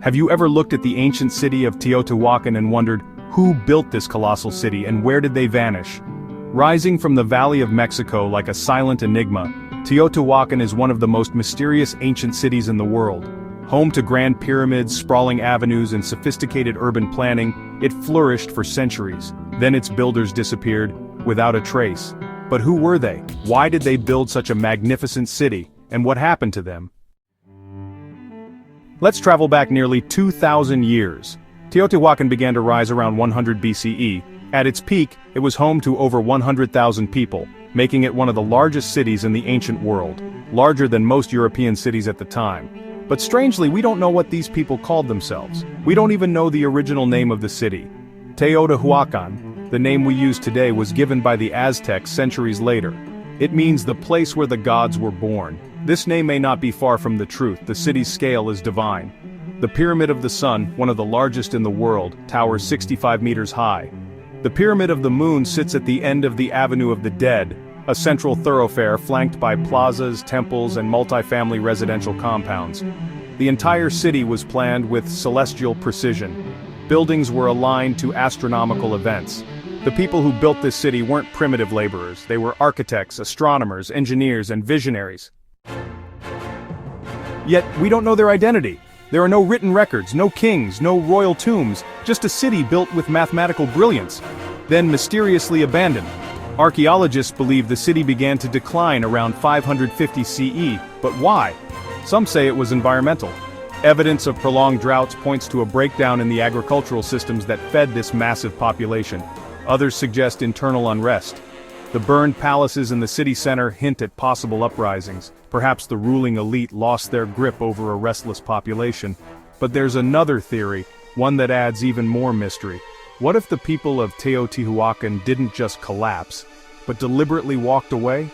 Have you ever looked at the ancient city of Teotihuacan and wondered, who built this colossal city and where did they vanish? Rising from the Valley of Mexico like a silent enigma, Teotihuacan is one of the most mysterious ancient cities in the world. Home to grand pyramids, sprawling avenues, and sophisticated urban planning, it flourished for centuries. Then its builders disappeared, without a trace. But who were they? Why did they build such a magnificent city? And what happened to them? Let's travel back nearly 2,000 years. Teotihuacan began to rise around 100 BCE. At its peak, it was home to over 100,000 people, making it one of the largest cities in the ancient world, larger than most European cities at the time. But strangely, we don't know what these people called themselves. We don't even know the original name of the city. Teotihuacan, the name we use today, was given by the Aztecs centuries later. It means the place where the gods were born. This name may not be far from the truth. The city's scale is divine. The Pyramid of the Sun, one of the largest in the world, towers 65 meters high. The Pyramid of the Moon sits at the end of the Avenue of the Dead, a central thoroughfare flanked by plazas, temples, and multifamily residential compounds. The entire city was planned with celestial precision. Buildings were aligned to astronomical events. The people who built this city weren't primitive laborers. They were architects, astronomers, engineers, and visionaries. Yet, we don't know their identity. There are no written records, no kings, no royal tombs, just a city built with mathematical brilliance, then mysteriously abandoned. Archaeologists believe the city began to decline around 550 CE, but why? Some say it was environmental. Evidence of prolonged droughts points to a breakdown in the agricultural systems that fed this massive population. Others suggest internal unrest. The burned palaces in the city center hint at possible uprisings. Perhaps the ruling elite lost their grip over a restless population. But there's another theory, one that adds even more mystery. What if the people of Teotihuacan didn't just collapse, but deliberately walked away?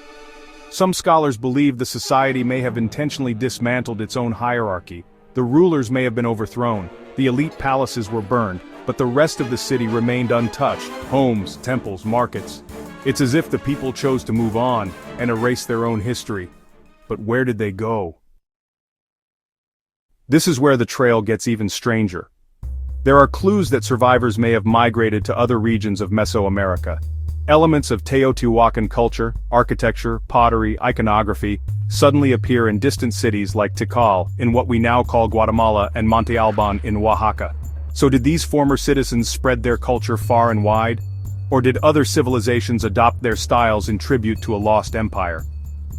Some scholars believe the society may have intentionally dismantled its own hierarchy. The rulers may have been overthrown, the elite palaces were burned, but the rest of the city remained untouched: homes, temples, markets. It's as if the people chose to move on and erase their own history. But where did they go? This is where the trail gets even stranger. There are clues that survivors may have migrated to other regions of Mesoamerica. Elements of Teotihuacan culture, architecture, pottery, iconography, suddenly appear in distant cities like Tikal, in what we now call Guatemala, and Monte Alban in Oaxaca. So did these former citizens spread their culture far and wide? Or did other civilizations adopt their styles in tribute to a lost empire?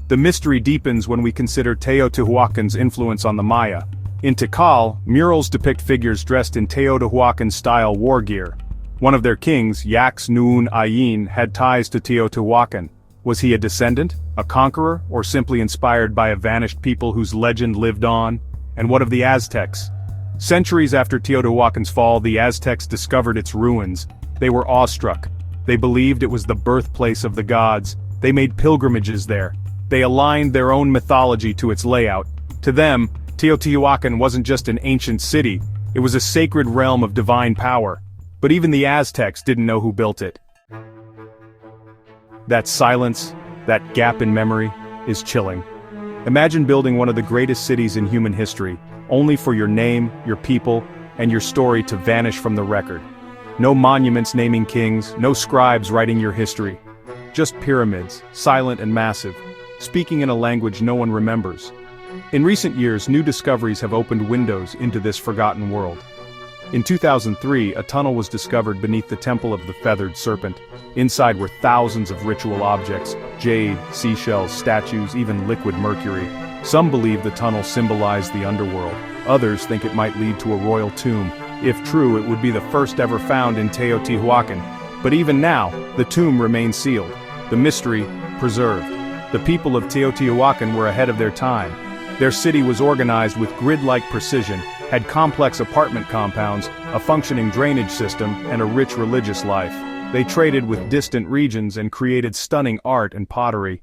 The mystery deepens when we consider Teotihuacan's influence on the Maya. In Tikal, murals depict figures dressed in Teotihuacan-style war gear. One of their kings, Yax Nuun Ayin, had ties to Teotihuacan. Was he a descendant, a conqueror, or simply inspired by a vanished people whose legend lived on? And what of the Aztecs? Centuries after Teotihuacan's fall, the Aztecs discovered its ruins. They were awestruck. They believed it was the birthplace of the gods. They made pilgrimages there. They aligned their own mythology to its layout. To them, Teotihuacan wasn't just an ancient city, it was a sacred realm of divine power. But even the Aztecs didn't know who built it. That silence, that gap in memory, is chilling. Imagine building one of the greatest cities in human history, only for your name, your people, and your story to vanish from the record. No monuments naming kings, no scribes writing your history. Just pyramids, silent and massive, speaking in a language no one remembers. In recent years, new discoveries have opened windows into this forgotten world. In 2003, a tunnel was discovered beneath the Temple of the Feathered Serpent. Inside were thousands of ritual objects: jade, seashells, statues, even liquid mercury. Some believe the tunnel symbolized the underworld. Others think it might lead to a royal tomb. If true, it would be the first ever found in Teotihuacan. But even now, the tomb remains sealed, the mystery preserved. The people of Teotihuacan were ahead of their time. Their city was organized with grid-like precision, had complex apartment compounds, a functioning drainage system, and a rich religious life. They traded with distant regions and created stunning art and pottery.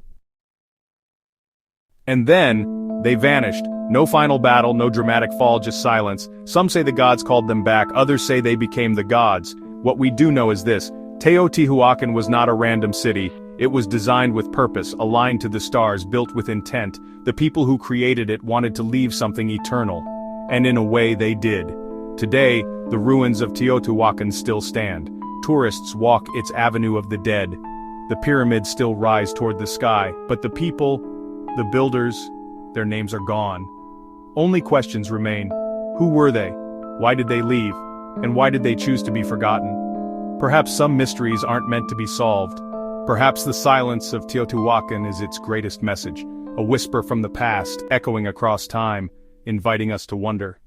And then, they vanished. No final battle, no dramatic fall, just silence. Some say the gods called them back, others say they became the gods. What we do know is this: Teotihuacan was not a random city. It was designed with purpose, aligned to the stars, built with intent. The people who created it wanted to leave something eternal. And in a way they did. Today, the ruins of Teotihuacan still stand. Tourists walk its Avenue of the Dead. The pyramids still rise toward the sky, but the people, the builders, their names are gone. Only questions remain. Who were they? Why did they leave? And why did they choose to be forgotten? Perhaps some mysteries aren't meant to be solved. Perhaps the silence of Teotihuacan is its greatest message, a whisper from the past, echoing across time, inviting us to wonder.